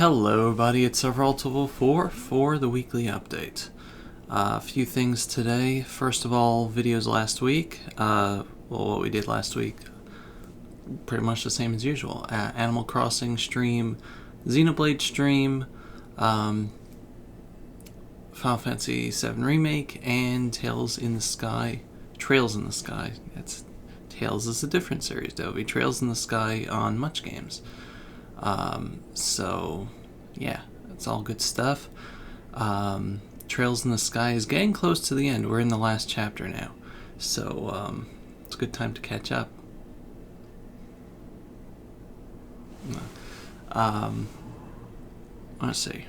Hello everybody, it's Zack for the weekly update. A few things today. First of all, videos last week. What we did last week, pretty much the same as usual. Animal Crossing stream, Xenoblade stream, Final Fantasy VII Remake, and Trails in the Sky. Tales is a different series, Dovi. Trails in the Sky on Much Games. So, yeah, it's all good stuff. Trails in the Sky is getting close to the end. We're in the last chapter now. So, it's a good time to catch up. Let's see.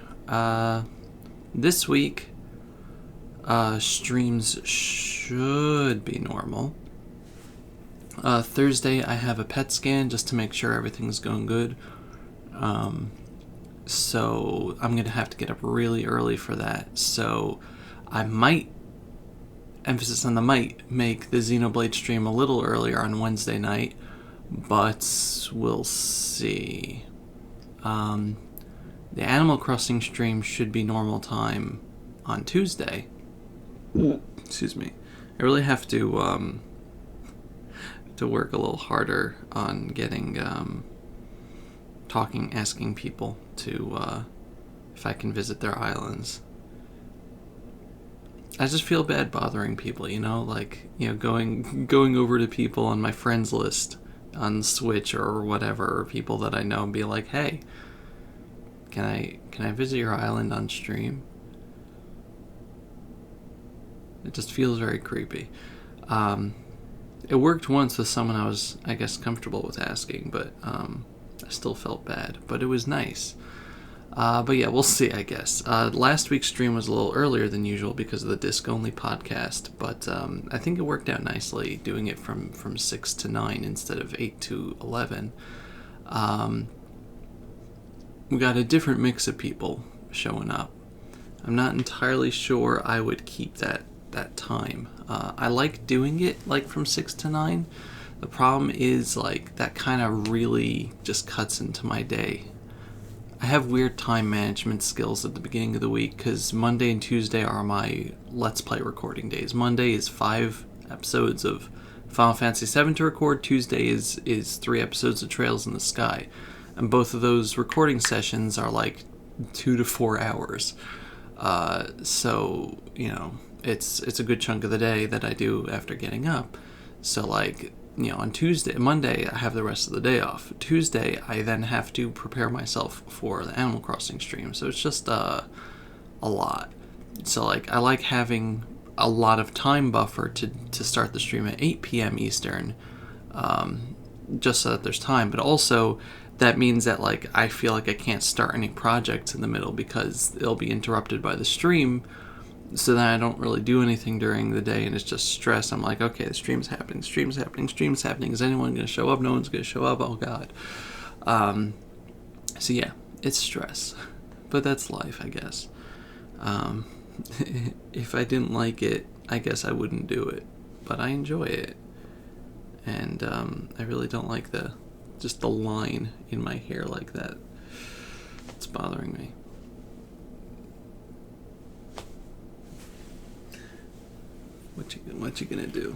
This week, streams should be normal. Thursday, I have a PET scan just to make sure everything's going good. So I'm going to have to get up really early for that. So I might, emphasis on the might, make the Xenoblade stream a little earlier on Wednesday night, but we'll see. The Animal Crossing stream should be normal time on Tuesday. Excuse me. I really have to work a little harder on getting, asking people to, if I can visit their islands. I just feel bad bothering people, going over to people on my friends list on Switch or whatever, or people that I know and be like, hey, can I visit your island on stream? It just feels very creepy. It worked once with someone I was, I guess, comfortable with asking, but I still felt bad. But it was nice. But yeah, we'll see, I guess. Last week's stream was a little earlier than usual because of the disc-only podcast, but I think it worked out nicely doing it from 6 to 9 instead of 8 to 11. We got a different mix of people showing up. I'm not entirely sure I would keep that time. I like doing it from 6 to 9. The problem is that kind of really just cuts into my day. I have weird time management skills at the beginning of the week because Monday and Tuesday are my Let's Play recording days. Monday is 5 episodes of Final Fantasy VII to record. Tuesday is 3 episodes of Trails in the Sky. And both of those recording sessions are 2 to 4 hours. So, it's a good chunk of the day that I do after getting up. So on Monday I have the rest of the day off. Tuesday I then have to prepare myself for the Animal Crossing stream. So it's just a lot. So I like having a lot of time buffer to start the stream at 8 p.m. Eastern, just so that there's time. But also that means that I feel like I can't start any projects in the middle because it'll be interrupted by the stream. So then I don't really do anything during the day, and it's just stress. I'm like, okay, the stream's happening. Is anyone going to show up? No one's going to show up. Oh, God. So, yeah, it's stress. But that's life, I guess. If I didn't like it, I guess I wouldn't do it. But I enjoy it. And I really don't like the line in my hair like that. It's bothering me. What you gonna do?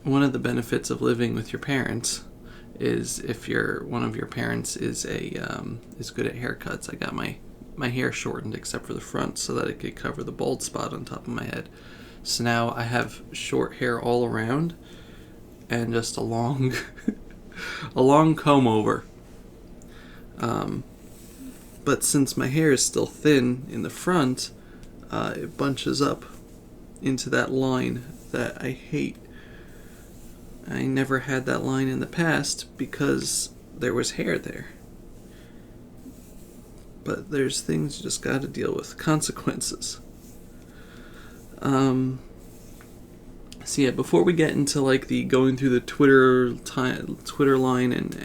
One of the benefits of living with your parents is if one of your parents is is good at haircuts. I got my hair shortened except for the front so that it could cover the bald spot on top of my head. So now I have short hair all around and just a long a long comb over. But since my hair is still thin in the front, it bunches up into that line that I hate. I never had that line in the past because there was hair there. But there's things you just gotta deal with. Consequences. So yeah, before we get into the going through the Twitter line and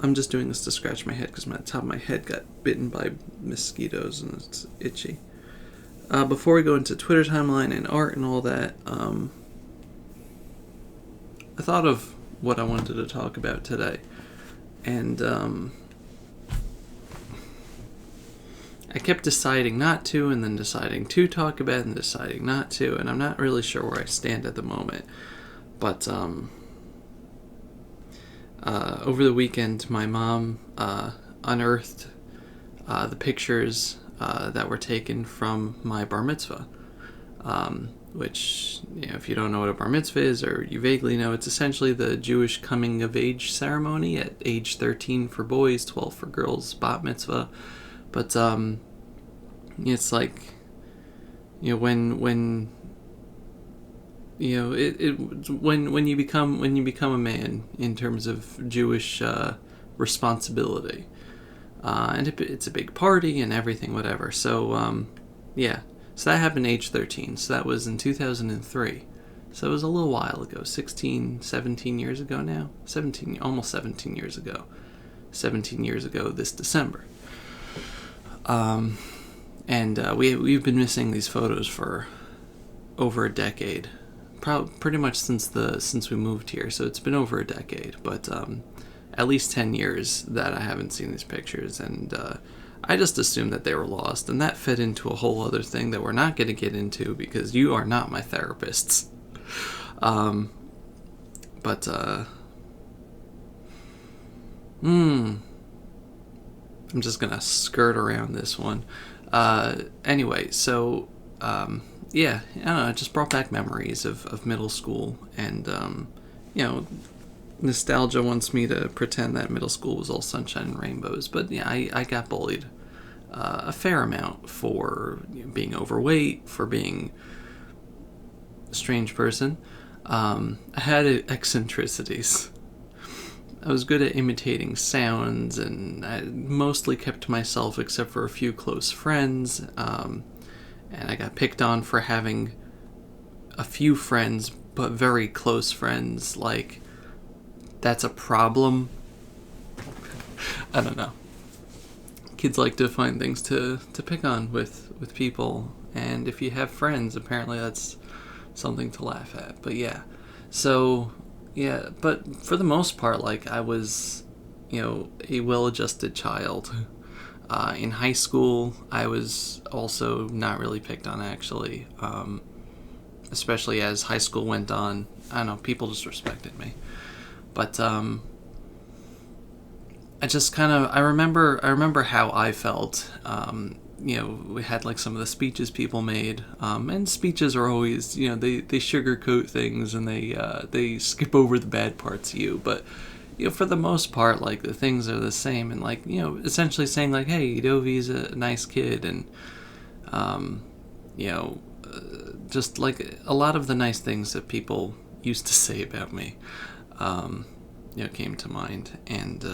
I'm just doing this to scratch my head because the top of my head got bitten by mosquitoes and it's itchy. Before we go into Twitter timeline and art and all that, I thought of what I wanted to talk about today. And I kept deciding not to, and then deciding to talk about it, and deciding not to, and I'm not really sure where I stand at the moment. But over the weekend, my mom unearthed the pictures that were taken from my bar mitzvah, which, if you don't know what a bar mitzvah is, or you vaguely know, it's essentially the Jewish coming of age ceremony at age 13 for boys, 12 for girls, bat mitzvah. But it's like, when you become a man in terms of Jewish responsibility, and it's a big party and everything, whatever. So so that happened at age 13. So that was in 2003. So it was a little while ago, 17 years ago now. Almost 17 years ago. 17 years ago this December. And we've been missing these photos for over a decade, pretty much since we moved here. So it's been over a decade, but at least 10 years that I haven't seen these pictures, and I just assumed that they were lost, and that fed into a whole other thing that we're not going to get into because you are not my therapists. I'm just gonna skirt around this one. Anyway, so I don't know, it just brought back memories of middle school, and nostalgia wants me to pretend that middle school was all sunshine and rainbows. But yeah, I got bullied a fair amount for being overweight, for being a strange person. I had eccentricities. I was good at imitating sounds, and I mostly kept to myself except for a few close friends. And I got picked on for having a few friends, but very close friends. Like, that's a problem. I don't know. Kids like to find things to pick on with people, and if you have friends, apparently that's something to laugh at. But yeah, so... yeah, but for the most part, like, I was, a well-adjusted child. In high school, I was also not really picked on, actually. Especially as high school went on. I don't know, people just respected me. But, I remember how I felt. We had like some of the speeches people made, and speeches are always, they sugarcoat things, and they skip over the bad parts of you, but for the most part, like, the things are the same, and like, essentially saying like, hey, Dovi's a nice kid, and just like a lot of the nice things that people used to say about me came to mind, and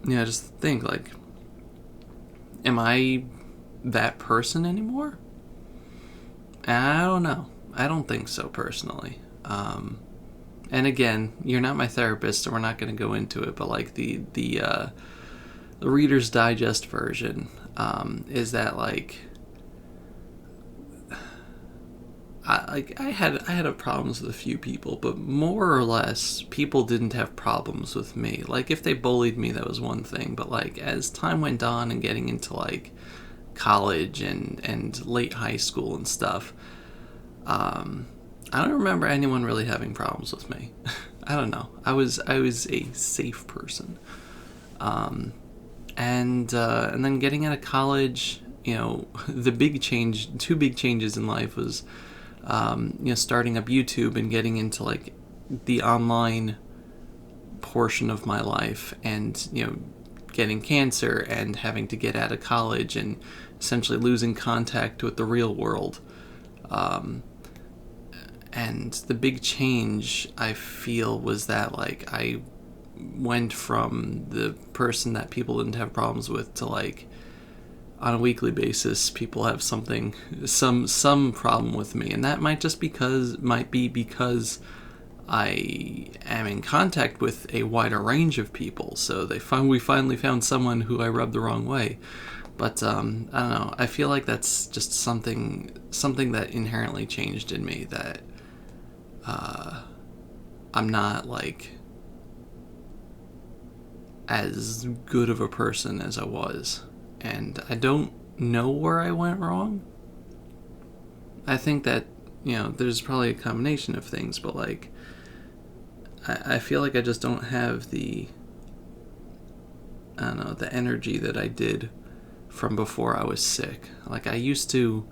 just think, like, am I that person anymore? I don't know. I don't think so, personally. And again, you're not my therapist, so we're not going to go into it, but like the Reader's Digest version is that, like, I had problems with a few people, but more or less people didn't have problems with me. Like, if they bullied me, that was one thing, but like, as time went on and getting into like college and late high school and stuff, I don't remember anyone really having problems with me. I don't know. I was a safe person. And then getting out of college, two big changes in life was starting up YouTube and getting into like the online portion of my life, and getting cancer and having to get out of college and essentially losing contact with the real world. And the big change, I feel, was that, like, I went from the person that people didn't have problems with to, like, on a weekly basis, people have some problem with me, and that might be because I am in contact with a wider range of people. So we finally found someone who I rubbed the wrong way. But I don't know. I feel like that's just something that inherently changed in me, that I'm not, like, as good of a person as I was. And I don't know where I went wrong. I think that, there's probably a combination of things, but like, I feel like I just don't have the energy that I did from before I was sick. Like, I used to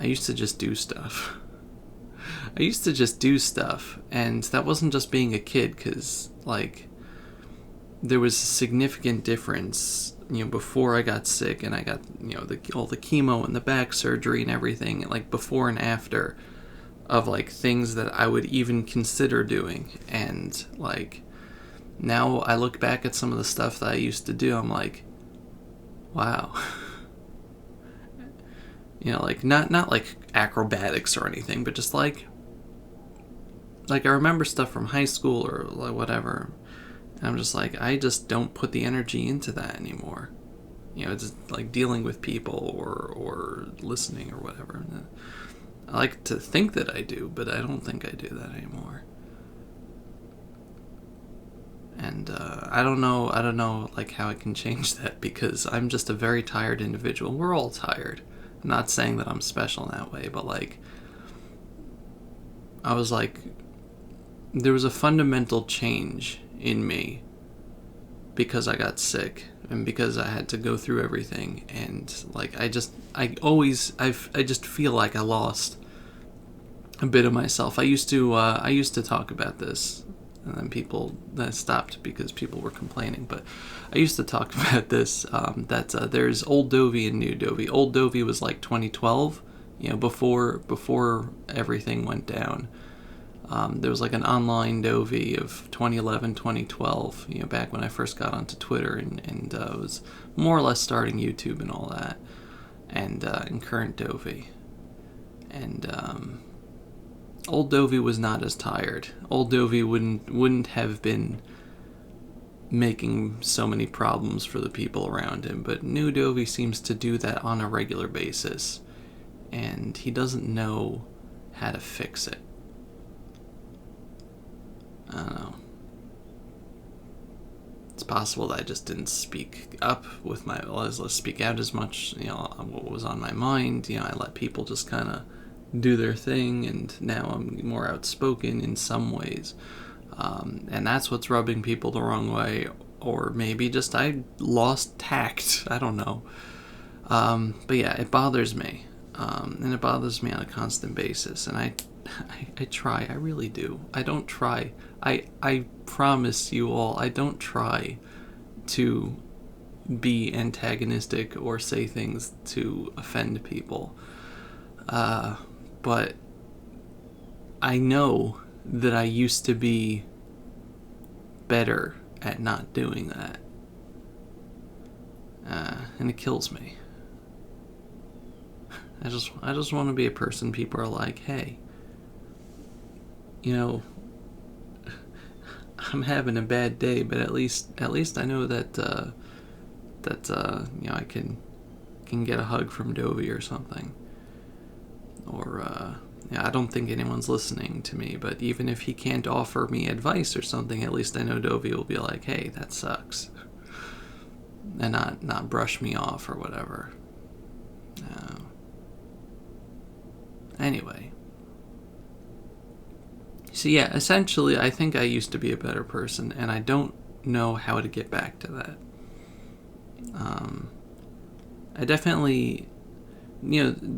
just do stuff. I used to just do stuff, and that wasn't just being a kid, because, like, there was a significant difference, before I got sick, and I got, all the chemo and the back surgery and everything, like, before and after, of, like, things that I would even consider doing, and, like, now I look back at some of the stuff that I used to do, I'm like, wow. Like, not like acrobatics or anything, but just like I remember stuff from high school or like whatever. And I'm just like, I just don't put the energy into that anymore. It's like dealing with people or listening or whatever. I like to think that I do, but I don't think I do that anymore. And I don't know like how I can change that, because I'm just a very tired individual. We're all tired. I'm not saying that I'm special in that way, but like, I was like, there was a fundamental change in me because I got sick and because I had to go through everything, and like, I just feel like I lost a bit of myself. I used to talk about this, and then that stopped because people were complaining, but I used to talk about this, that there's old Dovi and new Dovi. Old Dovi was like 2012, before everything went down. There was like an online Dovi of 2011, 2012, back when I first got onto Twitter and was more or less starting YouTube and all that, and current Dovi. And old Dovi was not as tired. Old Dovi wouldn't have been making so many problems for the people around him, but new Dovi seems to do that on a regular basis, and he doesn't know how to fix it. I don't know. It's possible that I just didn't speak up with speak out as much, what was on my mind. I let people just kind of do their thing, and now I'm more outspoken in some ways. And that's what's rubbing people the wrong way, or maybe just I lost tact. I don't know. But yeah, it bothers me. And it bothers me on a constant basis, and I try, I really do. I don't try. I promise you all, I don't try to be antagonistic or say things to offend people. But I know that I used to be better at not doing that. And it kills me. I just want to be a person people are like, hey, I'm having a bad day, but at least I know that I can get a hug from Dovi or something. Or I don't think anyone's listening to me, but even if he can't offer me advice or something, at least I know Dovi will be like, hey, that sucks, and not brush me off or whatever. Anyway. So yeah, essentially, I think I used to be a better person, and I don't know how to get back to that. I definitely,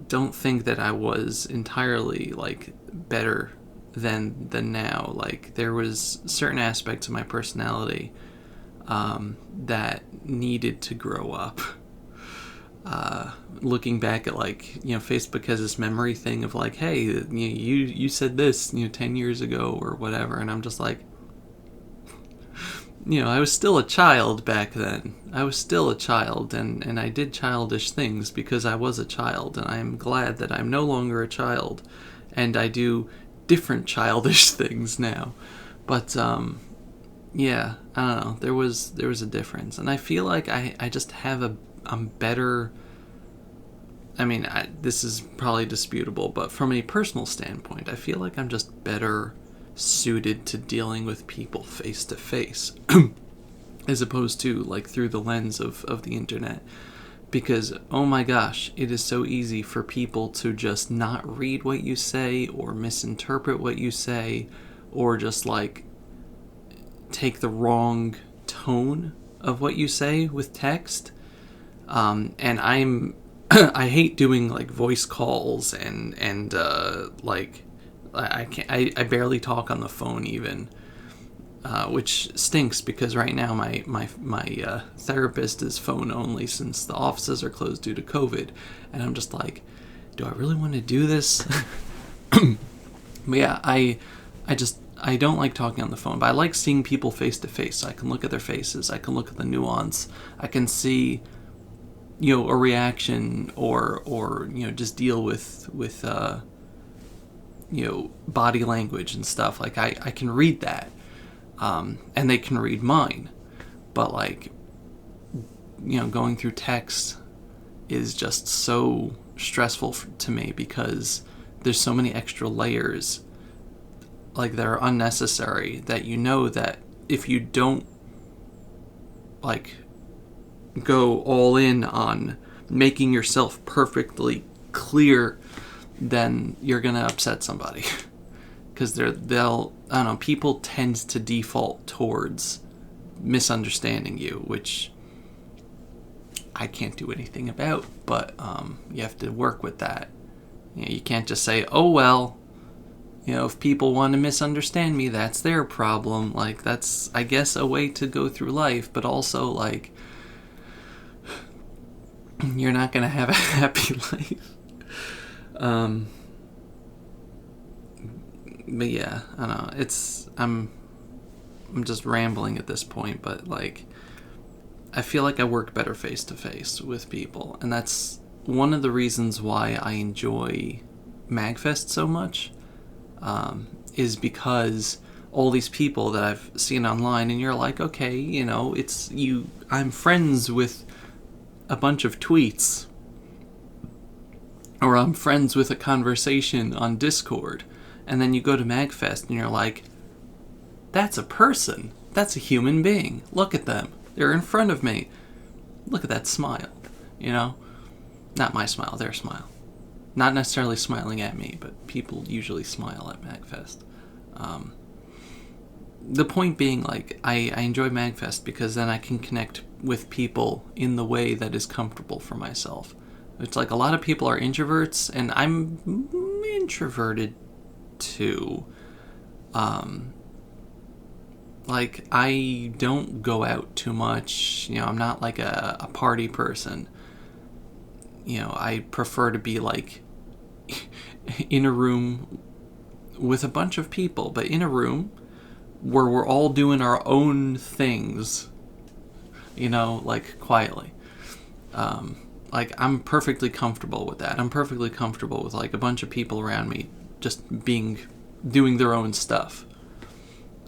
don't think that I was entirely, like, better than now. Like, there was certain aspects of my personality that needed to grow up. Looking back at, like, Facebook has this memory thing of like, hey, you said this 10 years ago or whatever, and I'm just like, I was still a child back then. I was still a child, and I did childish things because I was a child, and I'm glad that I'm no longer a child, and I do different childish things now. But yeah, I don't know, there was a difference, and I feel like I just have I'm better. I mean, this is probably disputable, but from a personal standpoint, I feel like I'm just better suited to dealing with people face to face. as opposed to like through the lens of the internet. Because, oh my gosh, it is so easy for people to just not read what you say or misinterpret what you say or just like take the wrong tone of what you say with text. And I hate doing like voice calls and like I barely talk on the phone even. Which stinks because right now my therapist is phone only since the offices are closed due to COVID, and I'm just like, do I really want to do this? But yeah, I don't like talking on the phone, but I like seeing people face to face. I can look at their faces, I can look at the nuance, I can see, a reaction or just deal with body language and stuff. Like I can read that. And they can read mine, but like, going through text is just so stressful to me because there's so many extra layers, like that are unnecessary, that that if you don't like go all in on making yourself perfectly clear, then you're gonna upset somebody. Because I don't know, people tend to default towards misunderstanding you, which I can't do anything about, but you have to work with that. You can't just say, oh well, if people want to misunderstand me, that's their problem. Like, that's, I guess, a way to go through life, but also, like, you're not going to have a happy life. But yeah, I don't know. I'm just rambling at this point, but like, I feel like I work better face to face with people, and that's one of the reasons why I enjoy MagFest so much. Is because all these people that I've seen online, and you're like, okay, it's you. I'm friends with a bunch of tweets, or I'm friends with a conversation on Discord. And then you go to MagFest and you're like, that's a person. That's a human being. Look at them. They're in front of me. Look at that smile. Not my smile, their smile. Not necessarily smiling at me, but people usually smile at MagFest. The point being, like, I enjoy MagFest because then I can connect with people in the way that is comfortable for myself. It's like a lot of people are introverts, and I'm introverted too. Like, I don't go out too much. I'm not like a party person. I prefer to be like in a room with a bunch of people, but in a room where we're all doing our own things, like quietly. Like, I'm perfectly comfortable with that. I'm perfectly comfortable with like a bunch of people around me just doing their own stuff.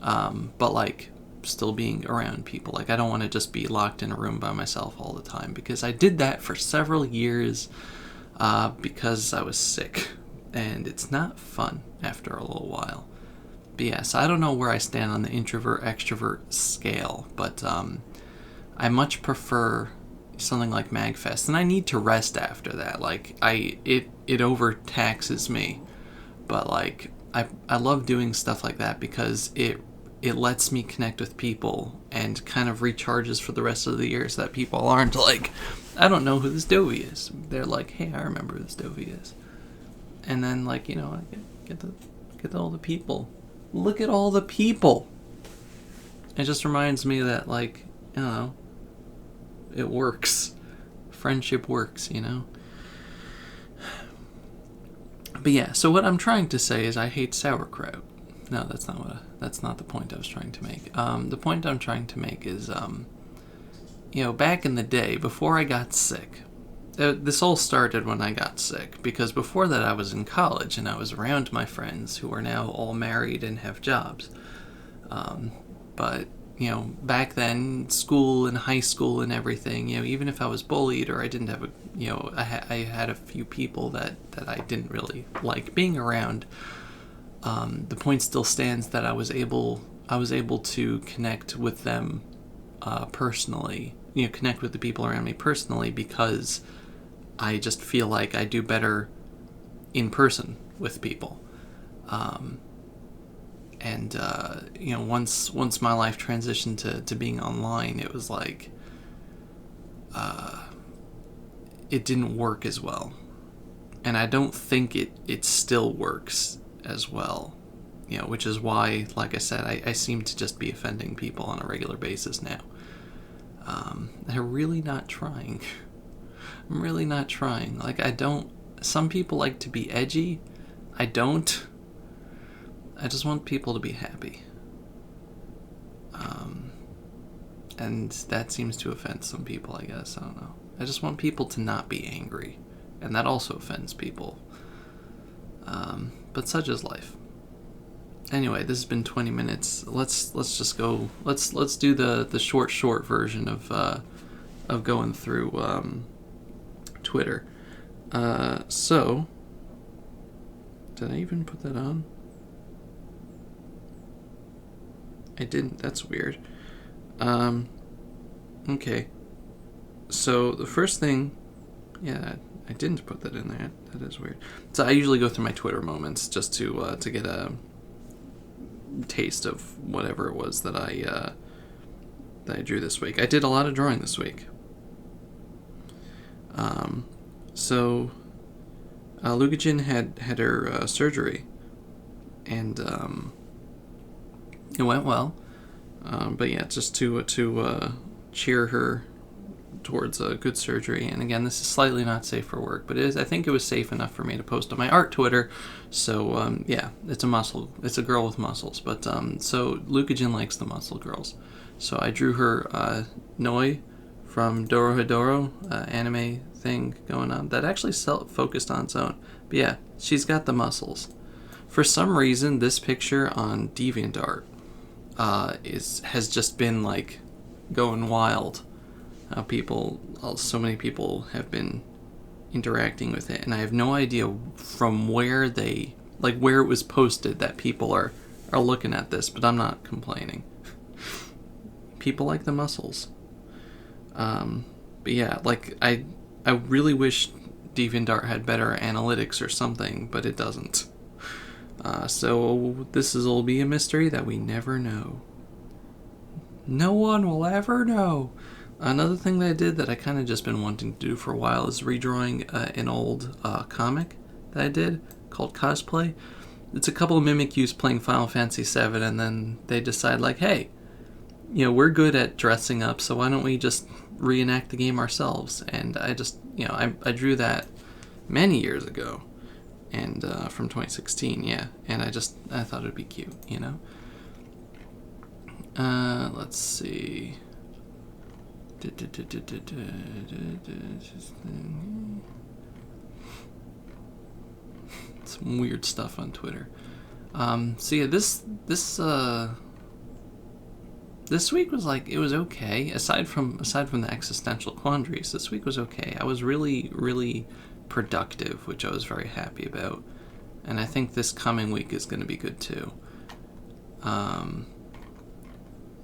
But like still being around people. Like, I don't want to just be locked in a room by myself all the time, because I did that for several years because I was sick, and it's not fun after a little while. But yeah, so I don't know where I stand on the introvert-extrovert scale, but I much prefer something like MagFest, and I need to rest after that. Like, it overtaxes me, but like I love doing stuff like that because it lets me connect with people and kind of recharges for the rest of the year, so that people aren't like, I don't know who this Dovi is. They're like, hey, I remember who this Dovi is. And then, like, I get to all the people. Look at all the people. It just reminds me that, like, it works. Friendship works, But yeah, so what I'm trying to say is I hate sauerkraut. No, that's not the point I was trying to make. The point I'm trying to make is, back in the day, before I got sick, this all started when I got sick, because before that I was in college and I was around my friends who are now all married and have jobs. But, back then, school and high school and everything, even if I was bullied or I didn't have I had a few people that I didn't really like being around, the point still stands that I was able to connect with them personally, connect with the people around me personally, because I just feel like I do better in person with people. Once my life transitioned to being online, it was like it didn't work as well. And I don't think it still works as well. Which is why, like I said, I seem to just be offending people on a regular basis now. They're really not trying. I'm really not trying. Like, some people like to be edgy. I don't. I just want people to be happy. And that seems to offend some people, I guess. I don't know. I just want people to not be angry. And that also offends people. But such is life. Anyway, this has been 20 minutes. Let's just go. Let's do the short version of going through Twitter. So, did I even put that on? I didn't. That's weird. Okay. So the first thing, yeah, I didn't put that in there. That is weird. So I usually go through my Twitter moments just to get a taste of whatever it was that I drew this week. I did a lot of drawing this week. So Lugajin had her surgery, and it went well. But yeah, just to cheer her towards a good surgery. And again, this is slightly not safe for work, but I think it was safe enough for me to post on my art Twitter. So yeah, it's a girl with muscles. But so Lugajin likes the muscle girls. So I drew her Noi from Dorohedoro, anime thing going on that actually focused on its own. But yeah, she's got the muscles. For some reason, this picture on DeviantArt has just been like going wild. So many people have been interacting with it, and I have no idea from where where it was posted that people are looking at this, but I'm not complaining. People like the muscles. But yeah, like I really wish DeviantArt had better analytics or something, but it doesn't. So this will be a mystery that we never know. No one will ever know. Another thing that I did that I kind of just been wanting to do for a while is redrawing an old comic that I did called Cosplay. It's a couple of Mimikyus playing Final Fantasy VII, and then they decide, like, hey, we're good at dressing up, so why don't we just reenact the game ourselves? And I just, I drew that many years ago, and from 2016, yeah. And I thought it'd be cute, Let's see. Some weird stuff on Twitter. So yeah, this week was like, it was okay. Aside from the existential quandaries, this week was okay. I was really, really productive, which I was very happy about. And I think this coming week is going to be good too.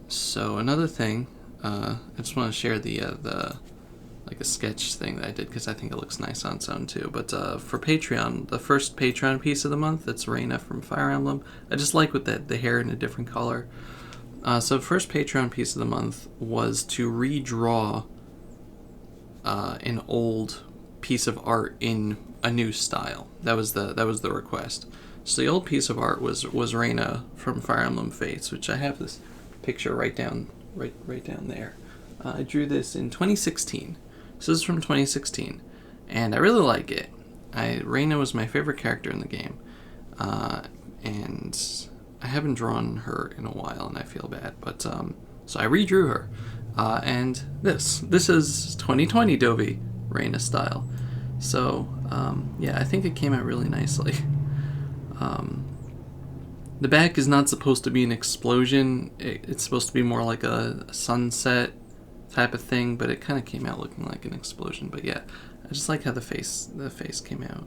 So another thing, I just want to share the like a sketch thing that I did because I think it looks nice on its own too. But for Patreon, the first Patreon piece of the month, it's Reyna from Fire Emblem. I just like with the hair in a different color. So the first Patreon piece of the month was to redraw an old piece of art in a new style. That was the request. So the old piece of art was Reyna from Fire Emblem Fates, which I have this picture right down there. I drew this in 2016. So this is from 2016, and I really like it. Reyna was my favorite character in the game, and I haven't drawn her in a while, and I feel bad. But so I redrew her, and this is 2020 Dovi Reyna style. So yeah, I think it came out really nicely. The back is not supposed to be an explosion. It's supposed to be more like a sunset type of thing, but it kind of came out looking like an explosion. But yeah, I just like how the face came out,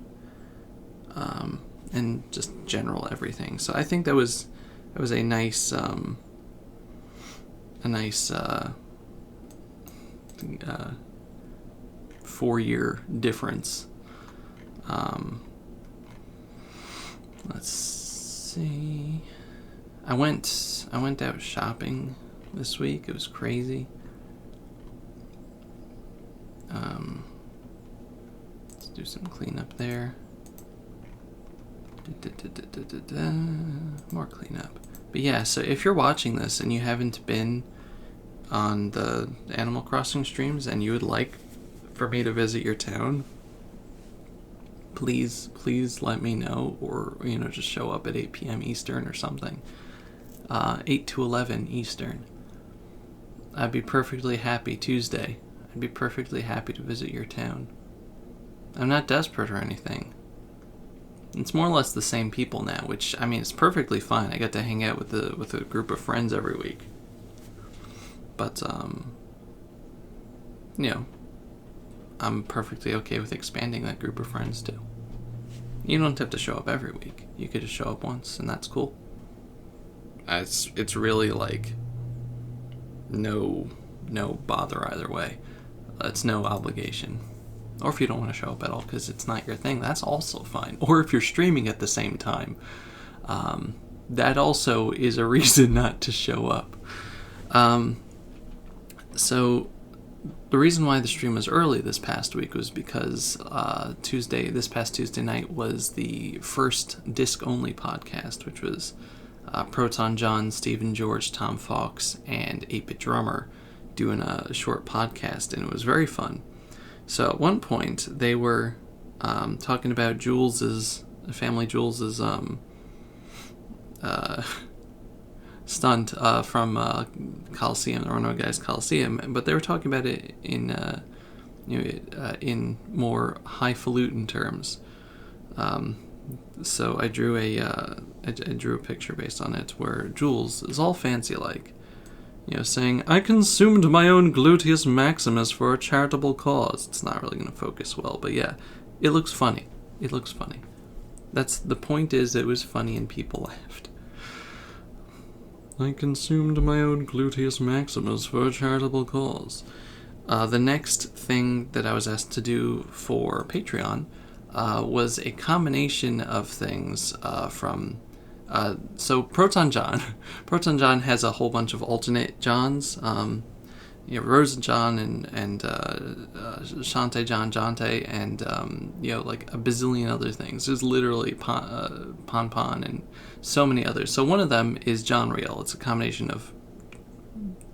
and just general everything. So I think that was a nice 4-year difference. Let's see. I went out shopping this week. It was crazy. Let's do some cleanup there. More cleanup. But yeah, so if you're watching this and you haven't been on the Animal Crossing streams and you would like for me to visit your town, please let me know, or just show up at 8 p.m. Eastern or something. 8 to 11 Eastern. I'd be perfectly happy. Tuesday, I'd be perfectly happy to visit your town. I'm not desperate or anything. It's more or less the same people now, which, I mean, it's perfectly fine. I get to hang out with a group of friends every week. But, I'm perfectly okay with expanding that group of friends too. You don't have to show up every week. You could just show up once, and that's cool. It's really like no bother either way. It's no obligation. Or if you don't want to show up at all because it's not your thing, that's also fine. Or if you're streaming at the same time, that also is a reason not to show up. So the reason why the stream was early this past week was because this past Tuesday night was the first disc-only podcast, which was Proton John, Stephen George, Tom Fox, and 8-Bit Drummer doing a short podcast, and it was very fun. So at one point, they were talking about Family Jules's stunt from Coliseum, the Roanoke Guys Coliseum, but they were talking about it in more highfalutin terms. So I drew a picture based on it where Jules is all fancy like, saying, "I consumed my own gluteus maximus for a charitable cause." It's not really going to focus well, but yeah, it looks funny. That's the point. Is it was funny and people laughed. "I consumed my own gluteus maximus for a charitable cause." The next thing that I was asked to do for Patreon was a combination of things from... so Proton John has a whole bunch of alternate Johns. Rosa John and Shante John, Jante, and like a bazillion other things. There's literally Pon and so many others. So one of them is John Riel. It's a combination of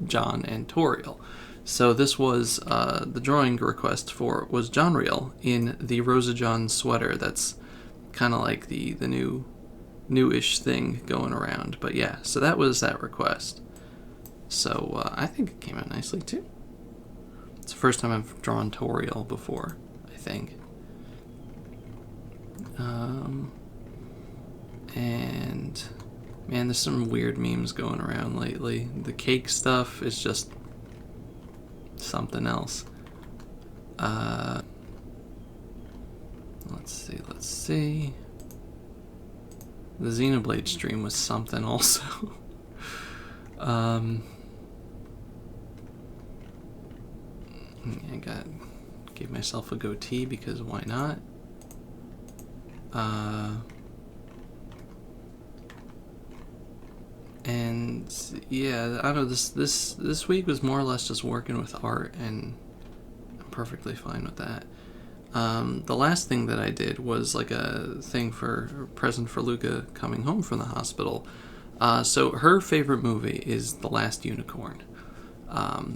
John and Toriel. So this was the drawing request was John Riel in the Rosa John sweater. That's kind of like the newish thing going around. But yeah, so that was that request. So I think it came out nicely too. It's the first time I've drawn Toriel before, I think. And man, there's some weird memes going around lately. The cake stuff is just something else. Let's see. The Xenoblade stream was something also. I gave myself a goatee because why not? And yeah, I don't know, this week was more or less just working with art, and I'm perfectly fine with that. The last thing that I did was like a present for Luca coming home from the hospital. So her favorite movie is The Last Unicorn,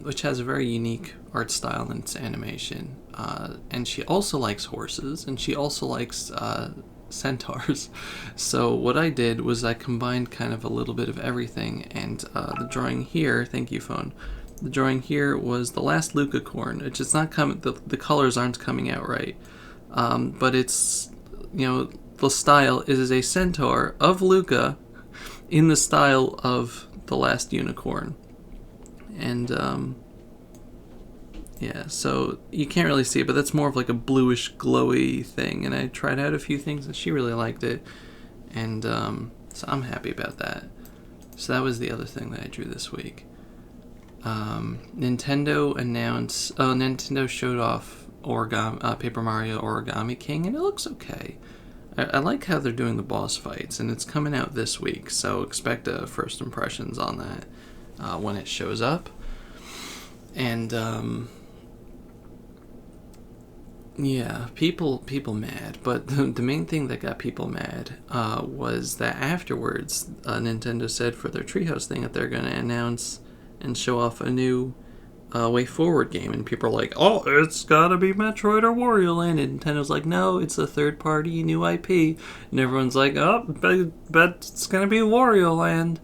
which has a very unique art style in its animation. And she also likes horses, and she also likes centaurs. So what I did was I combined kind of a little bit of everything, and the drawing here, thank you, phone. The drawing here was The Last Lucacorn. It's just not coming, the colors aren't coming out right. But it's, the style is a centaur of Luca in the style of The Last Unicorn. And, yeah, so you can't really see it, but that's more of like a bluish, glowy thing. And I tried out a few things, and she really liked it. And so I'm happy about that. So that was the other thing that I drew this week. Nintendo showed off Paper Mario Origami King, and it looks okay. I like how they're doing the boss fights, and it's coming out this week, so expect first impressions on that when it shows up. And yeah, people mad, but the main thing that got people mad was that afterwards, Nintendo said for their Treehouse thing that they're going to announce and show off a new Way Forward game, and people are like, oh, it's gotta be Metroid or Wario Land, and Nintendo's like, no, it's a third-party new IP, and everyone's like, oh, but it's gonna be Wario Land.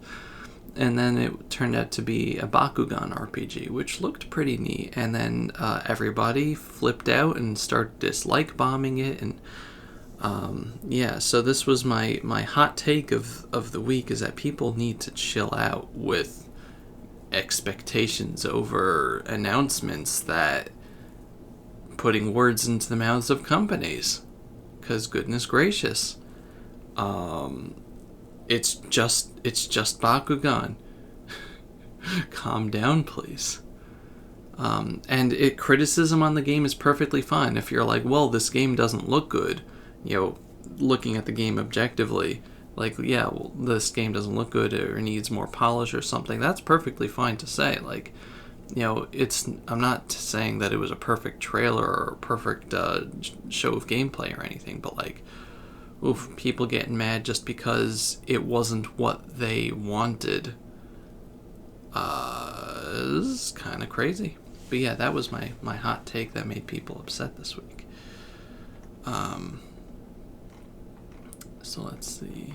And then it turned out to be a Bakugan RPG, which looked pretty neat, and then everybody flipped out and started dislike bombing it, and yeah, so this was my hot take of the week, is that people need to chill out with expectations over announcements that putting words into the mouths of companies, because goodness gracious, it's just Bakugan. Calm down, please. And criticism on the game is perfectly fine. If you're like, well, this game doesn't look good, looking at the game objectively, like, yeah, well, this game doesn't look good or needs more polish or something, that's perfectly fine to say. Like, I'm not saying that it was a perfect trailer or a perfect show of gameplay or anything, but like, oof, people getting mad just because it wasn't what they wanted is kind of crazy. But yeah, that was my hot take that made people upset this week. So let's see.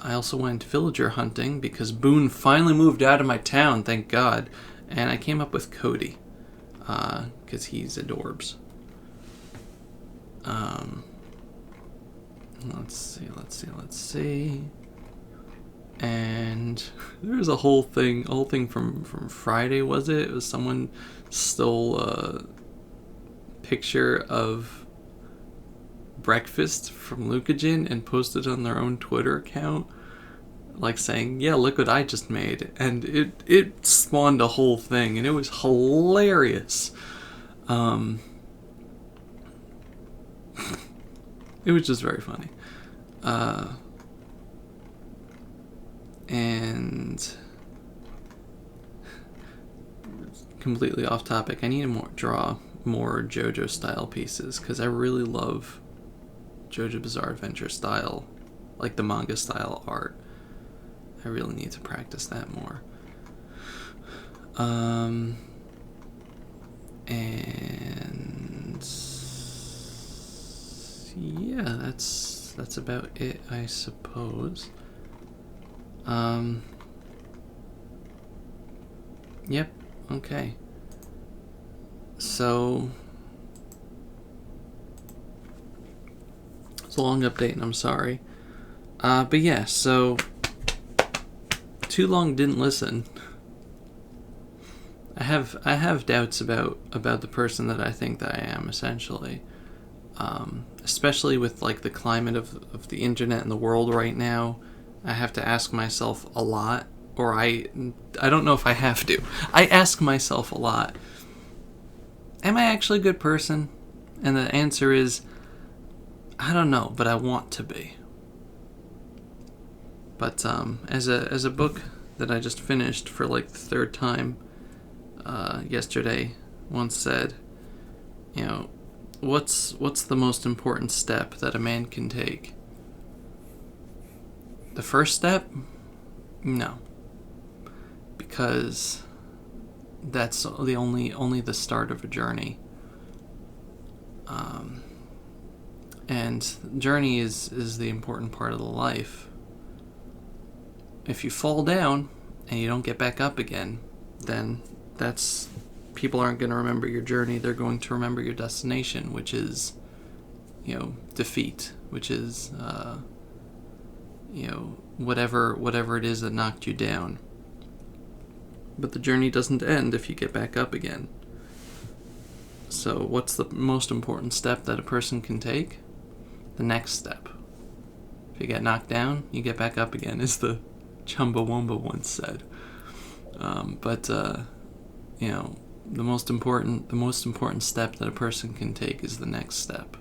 I also went villager hunting because Boone finally moved out of my town, thank God. And I came up with Cody, because he's adorbs. Let's see. And there was a whole thing from Friday, was it? It was someone stole a picture of breakfast from Lucagin and posted on their own Twitter account, like saying, yeah, look what I just made. And it spawned a whole thing, and it was hilarious. It was just very funny. And completely off topic, I need to draw more JoJo style pieces, because I really love JoJo Bizarre Adventure style, like the manga style art. I really need to practice that more. And yeah, that's about it, I suppose. Yep, okay. So it's a long update, and I'm sorry. But yeah, so too long didn't listen. I have doubts about the person that I think that I am, essentially. Especially with like the climate of the internet and the world right now. I have to ask myself a lot, or I don't know if I have to. I ask myself a lot, am I actually a good person? And the answer is, I don't know, but I want to be. But as a book that I just finished for like the third time yesterday once said, what's the most important step that a man can take? The first step? No. Because that's the only the start of a journey. And journey is the important part of the life. If you fall down and you don't get back up again, then people aren't going to remember your journey. They're going to remember your destination, which is, defeat, which is, whatever it is that knocked you down. But the journey doesn't end if you get back up again. So what's the most important step that a person can take? The next step. If you get knocked down, you get back up again, as the Chumbawamba once said. But you know, the most important step that a person can take is the next step,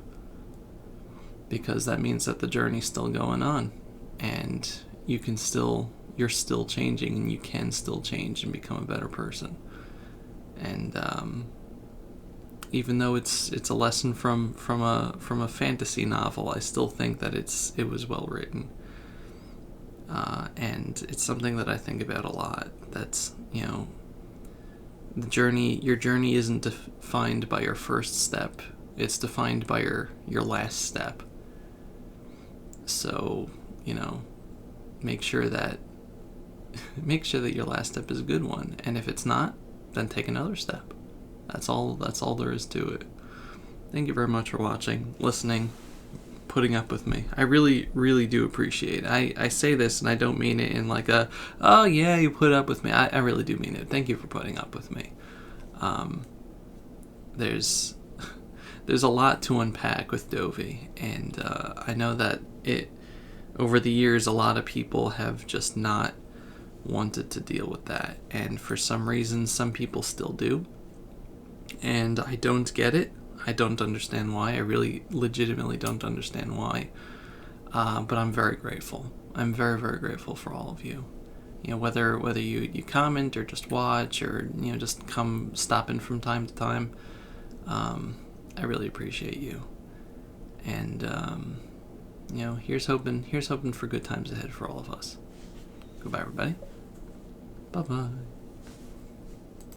because that means that the journey's still going on, and you're still changing, and you can still change and become a better person. And even though it's a lesson from a fantasy novel, I still think that it was well written. And it's something that I think about a lot. That's, you know, your journey isn't defined by your first step. It's defined by your last step. So, you know, make sure that your last step is a good one. And if it's not, then take another step. That's all there is to it. Thank you very much for watching, listening, putting up with me. I really, really do appreciate it. I say this and I don't mean it in like a, oh yeah, you put up with me. I really do mean it. Thank you for putting up with me. There's a lot to unpack with Dovi, and I know that over the years, a lot of people have just not wanted to deal with that, and for some reason, some people still do, and I don't get it. I don't understand why. I really legitimately don't understand why. But I'm very grateful. I'm very, very grateful for all of you. You know, whether you comment or just watch, or, you know, just come stop in from time to time. I really appreciate you. And you know, here's hoping for good times ahead for all of us. Goodbye, everybody. Bye-bye.